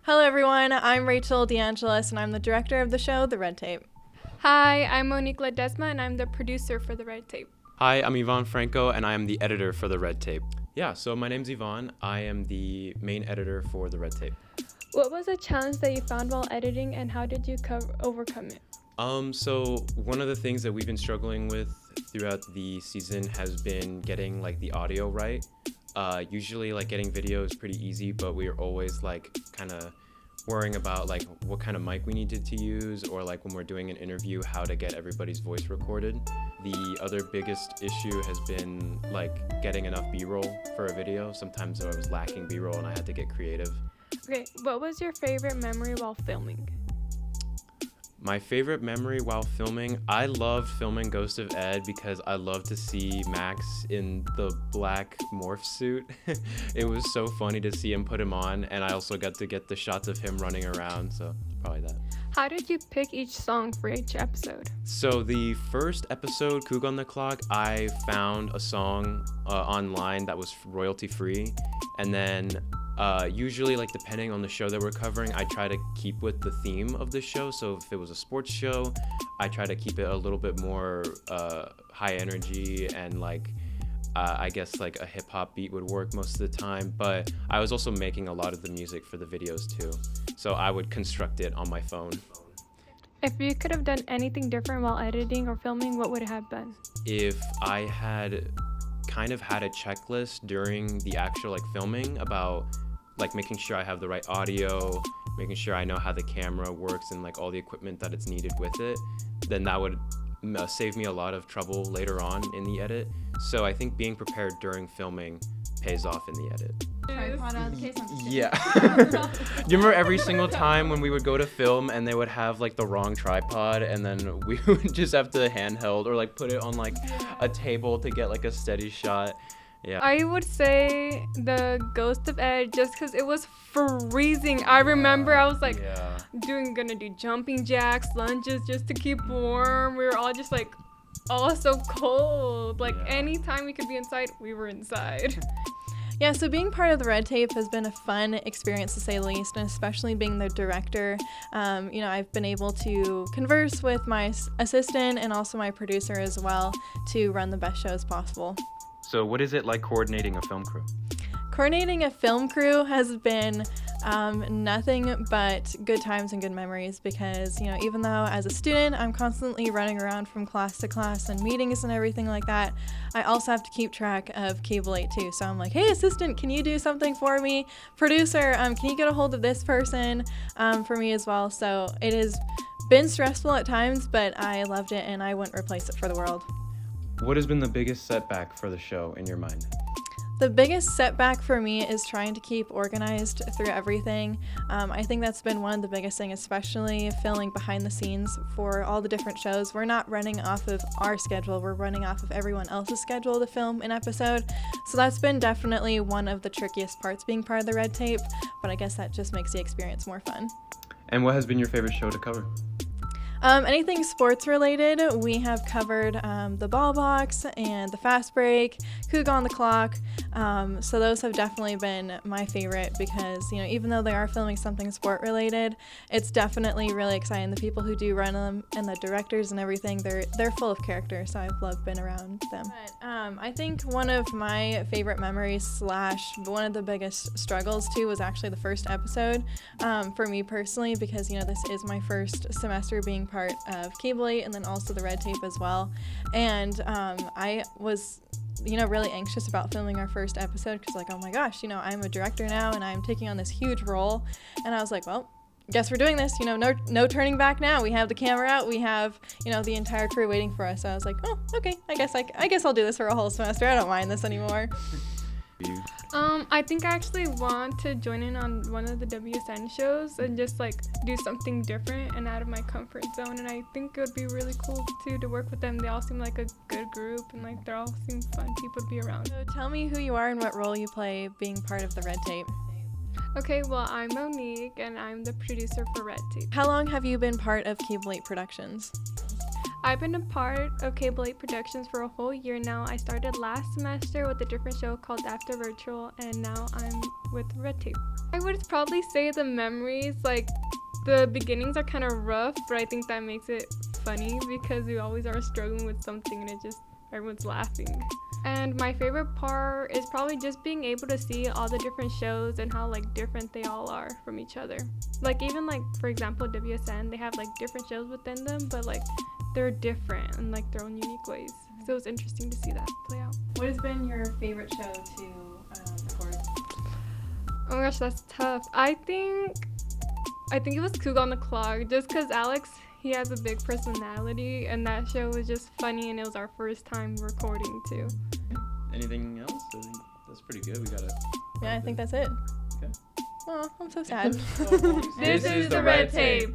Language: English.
Hello everyone, I'm Rachel DeAngelis and I'm the director of the show, The Red Tape. Hi, I'm Monique Ledesma and I'm the producer for The Red Tape. Hi, I'm Yvonne Franco and I am the editor for The Red Tape. Yeah, so my name's Yvonne. I am the main editor for The Red Tape. What was a challenge that you found while editing and how did you overcome it? So one of the things that we've been struggling with throughout the season has been getting the audio right. Usually getting video is pretty easy, but we're always kind of worrying about what kind of mic we needed to use, or when we're doing an interview, how to get everybody's voice recorded. The other biggest issue has been getting enough B-roll for a video. Sometimes I was lacking B-roll and I had to get creative. Okay, what was your favorite memory while filming? My favorite memory while filming, I loved filming Ghost of Ed because I love to see Max in the black morph suit. It was so funny to see him put him on, and I also got to get the shots of him running around, so probably that. How did you pick each song for each episode? So the first episode, Coog on the Clock, I found a song online that was royalty free, and then usually depending on the show that we're covering, I try to keep with the theme of the show. So if it was a sports show, I try to keep it a little bit more high energy, and I guess a hip hop beat would work most of the time. But I was also making a lot of the music for the videos too, so I would construct it on my phone. If you could have done anything different while editing or filming, what would it have been? If I had kind of had a checklist during the actual filming about making sure I have the right audio, making sure I know how the camera works and all the equipment that it's needed with it, then that would save me a lot of trouble later on in the edit. So I think being prepared during filming pays off in the edit. Yeah. Do you remember every single time when we would go to film and they would have the wrong tripod, and then we would just have to handheld or put it on a table to get a steady shot? Yeah. I would say the Ghost of Ed, just because it was freezing. I remember I was gonna do jumping jacks, lunges just to keep warm. We were all just all so cold. Anytime we could be inside, we were inside. Yeah, so being part of the Red Tape has been a fun experience to say the least, and especially being the director. I've been able to converse with my assistant and also my producer as well to run the best shows possible. So what is it like coordinating a film crew? Coordinating a film crew has been nothing but good times and good memories because, even though as a student I'm constantly running around from class to class and meetings and everything like that, I also have to keep track of Cable 8 too. So I'm like, hey, assistant, can you do something for me? Producer, can you get a hold of this person for me as well? So it has been stressful at times, but I loved it and I wouldn't replace it for the world. What has been the biggest setback for the show in your mind? The biggest setback for me is trying to keep organized through everything. I think that's been one of the biggest things, especially filming behind the scenes for all the different shows. We're not running off of our schedule, we're running off of everyone else's schedule to film an episode. So that's been definitely one of the trickiest parts being part of the Red Tape, but I guess that just makes the experience more fun. And what has been your favorite show to cover? Anything sports related, we have covered the ball box and the fast break, Coog on the Clock. So those have definitely been my favorite because, even though they are filming something sport related, it's definitely really exciting. The people who do run them and the directors and everything, they're full of character, so I've loved being around them. But I think one of my favorite memories / one of the biggest struggles too was actually the first episode for me personally because, this is my first semester being part of Cable 8 and then also the Red Tape as well. And I was really anxious about filming our first episode because oh my gosh, I'm a director now and I'm taking on this huge role. And I was like, well, guess we're doing this, no turning back now. We have the camera out, we have, the entire crew waiting for us. So I was like, oh, okay, I guess I'll do this for a whole semester. I don't mind this anymore. I think I actually want to join in on one of the WSN shows and just do something different and out of my comfort zone, and I think it would be really cool too to work with them. They all seem like a good group and they all seem fun people to be around. So tell me who you are and what role you play being part of the Red Tape. Okay, well, I'm Monique and I'm the producer for Red Tape. How long have you been part of Cable 8 Productions? I've been a part of Cable 8 Productions for a whole year now. I started last semester with a different show called After Virtual, and now I'm with Red Tape. I would probably say the memories, like the beginnings are kind of rough, but I think that makes it funny because we always are struggling with something and everyone's laughing. And my favorite part is probably just being able to see all the different shows and how like different they all are from each other. Like even like, for example, WSN, they have like different shows within them, but like they're different in like their own unique ways. So it was interesting to see that play out. What has been your favorite show to record? Oh my gosh, that's tough. I think it was Cougar on the Clock, just because Alex, he has a big personality, and that show was just funny, and it was our first time recording too. Anything else? I think that's pretty good. We gotta. Yeah, I think that's it. Okay. Oh, I'm so sad. This is the Red Tape.